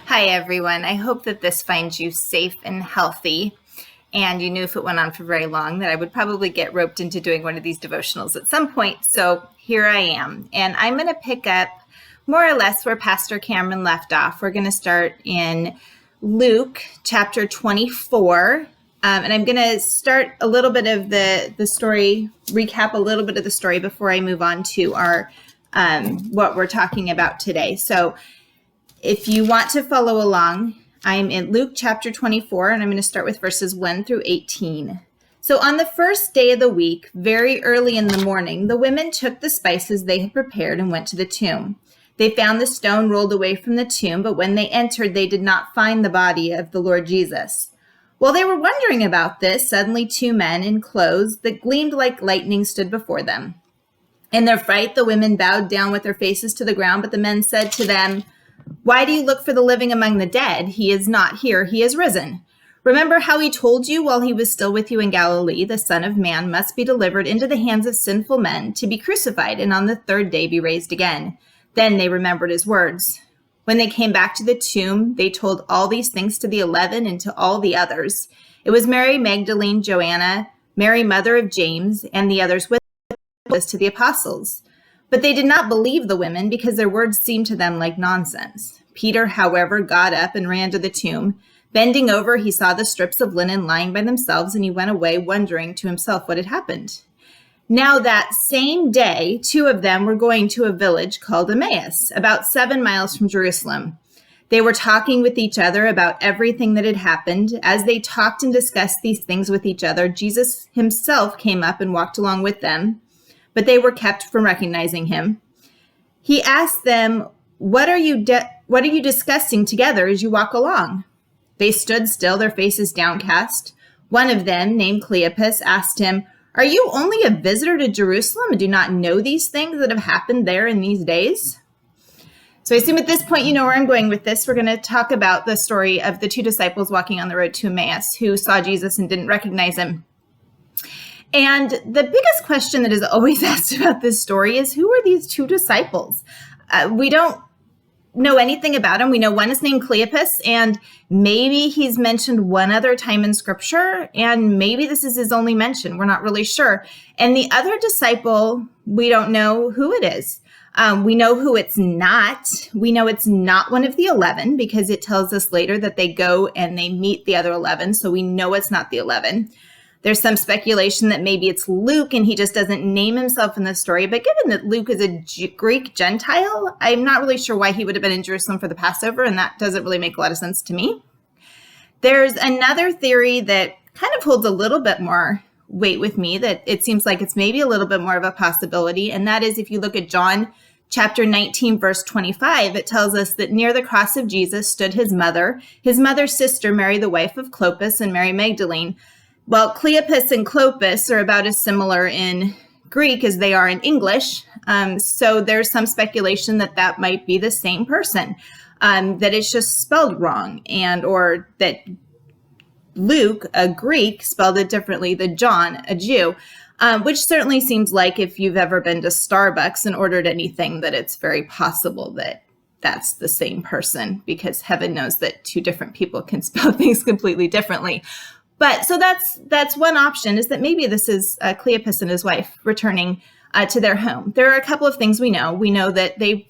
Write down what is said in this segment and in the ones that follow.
Hi, everyone. I hope that this finds you safe and healthy. And you knew if it went on for very long that I would probably get roped into doing one of these devotionals at some point. So here I am. And I'm going to pick up more or less where Pastor Cameron left off. We're going to start in Luke chapter 24. And I'm going to start a little bit of the story, recap a little bit of the story before I move on to our what we're talking about today. So if you want to follow along, I'm in Luke chapter 24, and I'm going to start with verses 1 through 18. So on the first day of the week, very early in the morning, the women took the spices they had prepared and went to the tomb. They found the stone rolled away from the tomb, but when they entered, they did not find the body of the Lord Jesus. While they were wondering about this, suddenly two men in clothes that gleamed like lightning stood before them. In their fright, the women bowed down with their faces to the ground, but the men said to them, "Why do you look for the living among the dead? He is not here. He is risen. Remember how he told you while he was still with you in Galilee, the Son of Man must be delivered into the hands of sinful men to be crucified and on the third day be raised again." Then they remembered his words. When they came back to the tomb, they told all these things to the 11 and to all the others. It was Mary Magdalene, Joanna, Mary, mother of James, and the others with us to the apostles. But they did not believe the women because their words seemed to them like nonsense. Peter, however, got up and ran to the tomb. Bending over, he saw the strips of linen lying by themselves, and he went away wondering to himself what had happened. Now that same day, two of them were going to a village called Emmaus, about 7 miles from Jerusalem. They were talking with each other about everything that had happened. As they talked and discussed these things with each other, Jesus himself came up and walked along with them, but they were kept from recognizing him. He asked them, what are you discussing together as you walk along?" They stood still, their faces downcast. One of them, named Cleopas, asked him, "Are you only a visitor to Jerusalem and do not know these things that have happened there in these days?" So I assume at this point you know where I'm going with this. We're going to talk about the story of the two disciples walking on the road to Emmaus who saw Jesus and didn't recognize him. And the biggest question that is always asked about this story is, who are these two disciples? We don't know anything about him. We know one is named Cleopas, and maybe he's mentioned one other time in scripture, and maybe this is his only mention. We're not really sure. And the other disciple, we don't know who it is. We know who it's not. We know it's not one of the 11 because it tells us later that they go and they meet the other 11. So we know it's not the 11. There's some speculation that maybe it's Luke and he just doesn't name himself in the story. But given that Luke is a Greek Gentile, I'm not really sure why he would have been in Jerusalem for the Passover, and that doesn't really make a lot of sense to me. There's another theory that kind of holds a little bit more weight with me, that it seems like it's maybe a little bit more of a possibility, and that is if you look at John chapter 19, verse 25, it tells us that near the cross of Jesus stood his mother's sister, Mary, the wife of Clopas, and Mary Magdalene. Well, Cleopas and Clopas are about as similar in Greek as they are in English. So there's some speculation that that might be the same person, that it's just spelled wrong, or that Luke, a Greek, spelled it differently than John, a Jew, which certainly seems like if you've ever been to Starbucks and ordered anything, that it's very possible that that's the same person, because heaven knows that two different people can spell things completely differently. But so that's one option, is that maybe this is Cleopas and his wife returning to their home. There are a couple of things we know. We know that they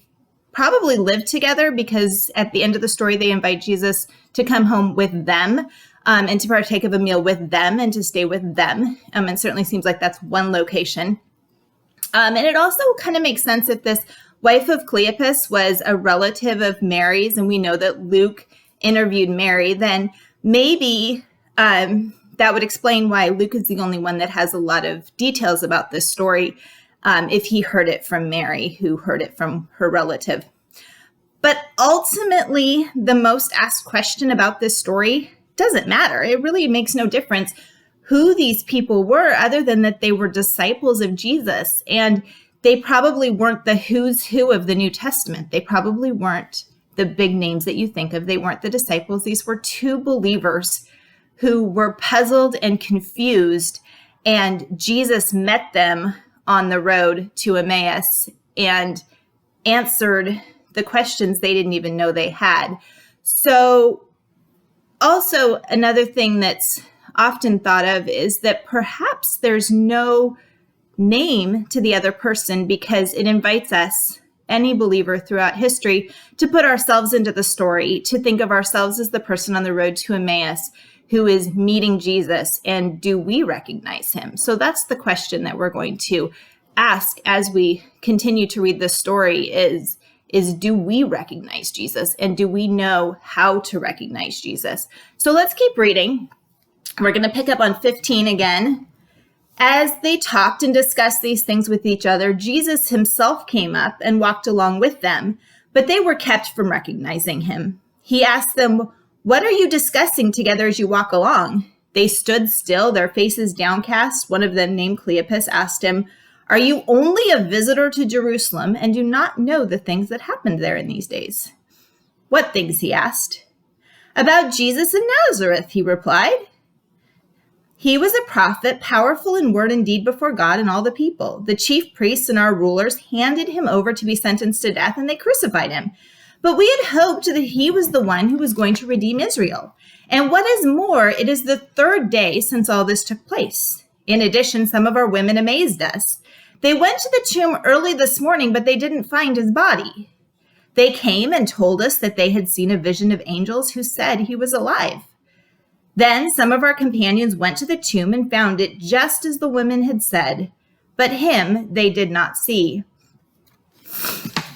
probably lived together because at the end of the story, they invite Jesus to come home with them and to partake of a meal with them and to stay with them. And certainly seems like that's one location. And it also kind of makes sense if this wife of Cleopas was a relative of Mary's, and we know that Luke interviewed Mary, then maybe that would explain why Luke is the only one that has a lot of details about this story, if he heard it from Mary, who heard it from her relative. But ultimately, the most asked question about this story doesn't matter. It really makes no difference who these people were, other than that they were disciples of Jesus. And they probably weren't the who's who of the New Testament. They probably weren't the big names that you think of. They weren't the disciples. These were two believers who were puzzled and confused, and Jesus met them on the road to Emmaus and answered the questions they didn't even know they had. So also another thing that's often thought of is that perhaps there's no name to the other person because it invites us, any believer throughout history, to put ourselves into the story, to think of ourselves as the person on the road to Emmaus who is meeting Jesus, and do we recognize him? So that's the question that we're going to ask as we continue to read this story is do we recognize Jesus, and do we know how to recognize Jesus? So let's keep reading. We're going to pick up on 15 again. As they talked and discussed these things with each other, Jesus himself came up and walked along with them, but they were kept from recognizing him. He asked them, "What are you discussing together as you walk along?" They stood still, their faces downcast. One of them, named Cleopas, asked him, "Are you only a visitor to Jerusalem and do not know the things that happened there in these days?" "What things?" he asked. "About Jesus of Nazareth," he replied. "He was a prophet, powerful in word and deed before God and all the people. The chief priests and our rulers handed him over to be sentenced to death, and they crucified him. But we had hoped that he was the one who was going to redeem Israel. And what is more, it is the third day since all this took place. In addition, some of our women amazed us. They went to the tomb early this morning, but they didn't find his body. They came and told us that they had seen a vision of angels who said he was alive. Then some of our companions went to the tomb and found it just as the women had said, but him they did not see."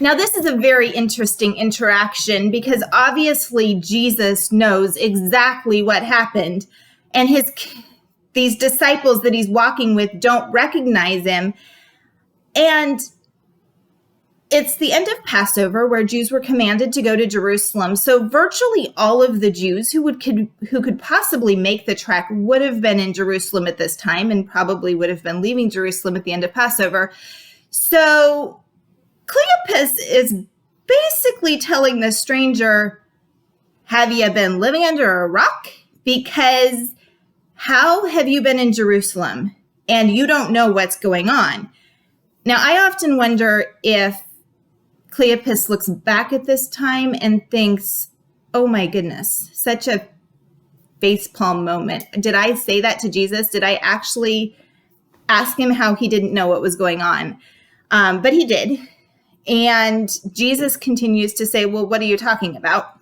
Now, this is a very interesting interaction because obviously Jesus knows exactly what happened, and these disciples that he's walking with don't recognize him. And it's the end of Passover, where Jews were commanded to go to Jerusalem. So virtually all of the Jews who could possibly make the trek would have been in Jerusalem at this time, and probably would have been leaving Jerusalem at the end of Passover. So Cleopas is basically telling the stranger, "Have you been living under a rock? Because how have you been in Jerusalem and you don't know what's going on?" Now, I often wonder if Cleopas looks back at this time and thinks, "Oh my goodness, such a facepalm moment. Did I say that to Jesus? Did I actually ask him how he didn't know what was going on?" But he did. And Jesus continues to say, "Well, what are you talking about?"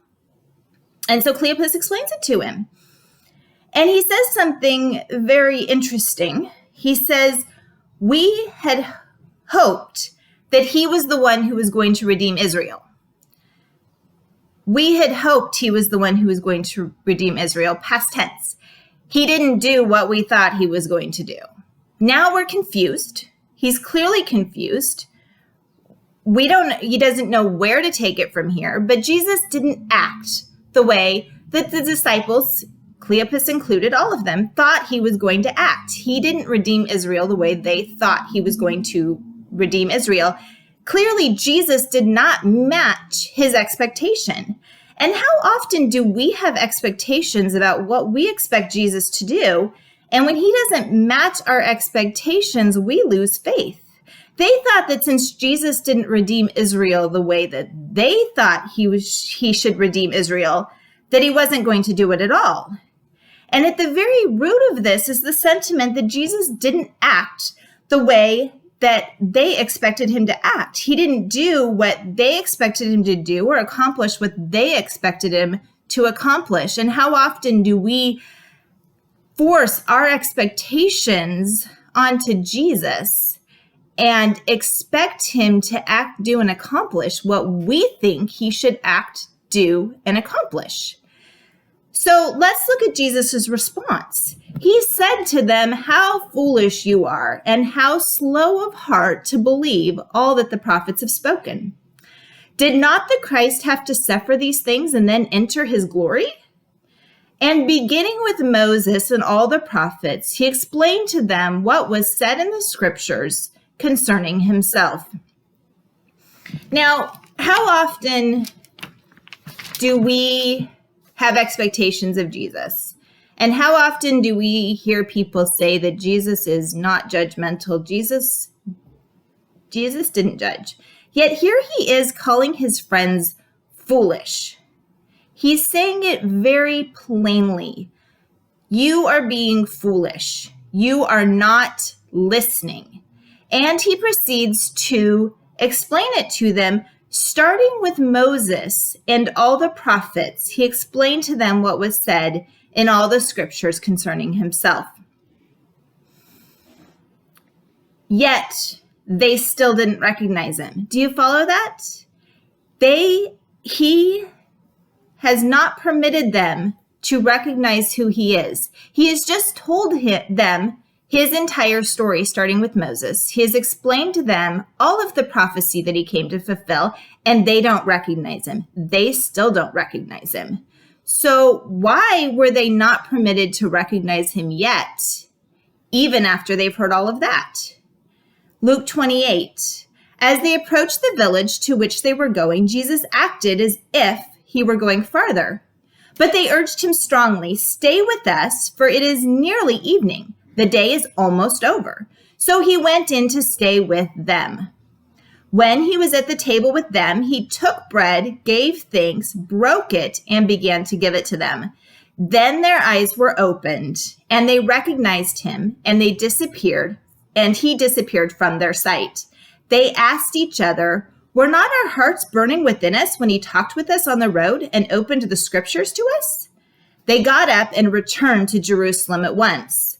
And so Cleopas explains it to him. And he says something very interesting. He says, "We had hoped that he was the one who was going to redeem Israel. We had hoped he was the one who was going to redeem Israel," past tense. "He didn't do what we thought he was going to do. Now we're confused. He's clearly confused. He doesn't know where to take it from here, but Jesus didn't act the way that the disciples, Cleopas included, all of them, thought he was going to act. He didn't redeem Israel the way they thought he was going to redeem Israel. Clearly, Jesus did not match his expectation. And how often do we have expectations about what we expect Jesus to do? And when he doesn't match our expectations, we lose faith. They thought that since Jesus didn't redeem Israel the way that they thought he should redeem Israel, that he wasn't going to do it at all. And at the very root of this is the sentiment that Jesus didn't act the way that they expected him to act. He didn't do what they expected him to do or accomplish what they expected him to accomplish. And how often do we force our expectations onto Jesus and expect him to act, do, and accomplish what we think he should act, do, and accomplish? So let's look at Jesus's response. He said to them, "How foolish you are, and how slow of heart to believe all that the prophets have spoken. Did not the Christ have to suffer these things and then enter his glory?" And beginning with Moses and all the prophets, he explained to them what was said in the scriptures concerning himself. Now, how often do we have expectations of Jesus? And how often do we hear people say that Jesus is not judgmental? Jesus didn't judge. Yet here he is calling his friends foolish. He's saying it very plainly. You are being foolish. You are not listening. And he proceeds to explain it to them, starting with Moses and all the prophets. He explained to them what was said in all the scriptures concerning himself. Yet they still didn't recognize him. Do you follow that? He has not permitted them to recognize who he is. He has just told them his entire story, starting with Moses. He has explained to them all of the prophecy that he came to fulfill, and they don't recognize him. They still don't recognize him. So why were they not permitted to recognize him yet, even after they've heard all of that? Luke 28. As they approached the village to which they were going, Jesus acted as if he were going farther. But they urged him strongly, "Stay with us, for it is nearly evening. The day is almost over." So he went in to stay with them. When he was at the table with them, he took bread, gave thanks, broke it, and began to give it to them. Then their eyes were opened, and they recognized him, and he disappeared from their sight. They asked each other, "Were not our hearts burning within us when he talked with us on the road and opened the scriptures to us?" They got up and returned to Jerusalem at once.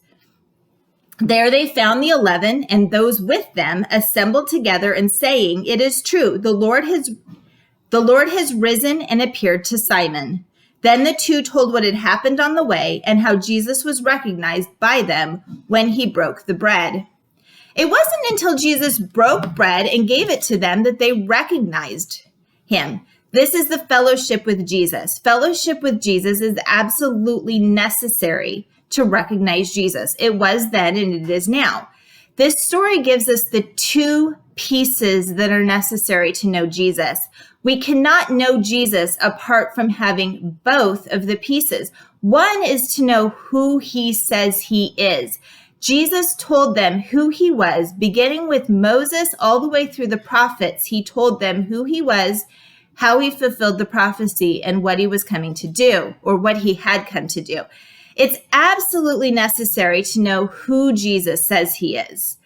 There they found the 11 and those with them assembled together and saying, "It is true, the Lord has risen and appeared to Simon." Then the two told what had happened on the way and how Jesus was recognized by them when he broke the bread. It wasn't until Jesus broke bread and gave it to them that they recognized him. This is the fellowship with Jesus. Fellowship with Jesus is absolutely necessary to recognize Jesus. It was then and it is now. This story gives us the two pieces that are necessary to know Jesus. We cannot know Jesus apart from having both of the pieces. One is to know who he says he is. Jesus told them who he was, beginning with Moses all the way through the prophets. He told them who he was, how he fulfilled the prophecy, and what he was coming to do, or what he had come to do. It's absolutely necessary to know who Jesus says he is,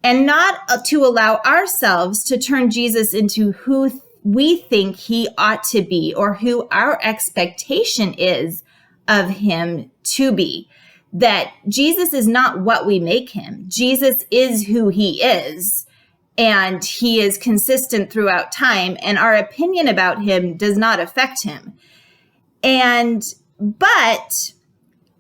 and not to allow ourselves to turn Jesus into who we think he ought to be, or who our expectation is of him to be. That Jesus is not what we make him. Jesus is who he is, and he is consistent throughout time, and our opinion about him does not affect him. But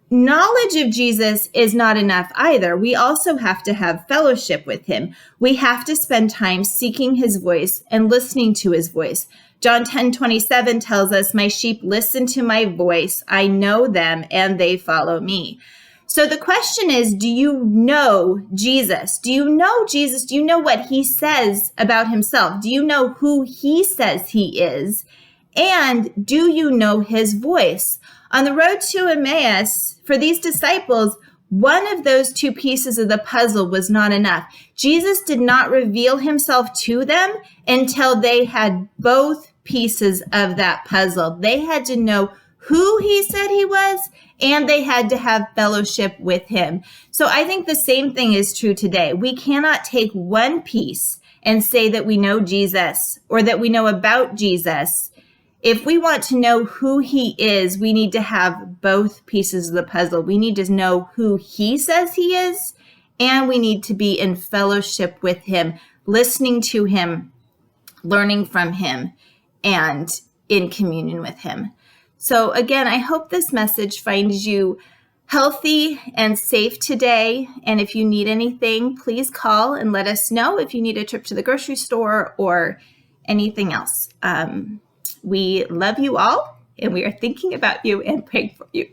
knowledge of Jesus is not enough either. We also have to have fellowship with him. We have to spend time seeking his voice and listening to his voice. John 10:27 tells us, "My sheep listen to my voice. I know them and they follow me." So the question is, do you know Jesus? Do you know Jesus? Do you know what he says about himself? Do you know who he says he is? And do you know his voice? On the road to Emmaus, for these disciples, one of those two pieces of the puzzle was not enough. Jesus did not reveal himself to them until they had both pieces of that puzzle. They had to know who he said he was, and they had to have fellowship with him. So I think the same thing is true today. We cannot take one piece and say that we know Jesus or that we know about Jesus. If we want to know who he is, we need to have both pieces of the puzzle. We need to know who he says he is, and we need to be in fellowship with him, listening to him, learning from him, and in communion with him. So again, I hope this message finds you healthy and safe today. And if you need anything, please call and let us know if you need a trip to the grocery store or anything else. We love you all, and we are thinking about you and praying for you.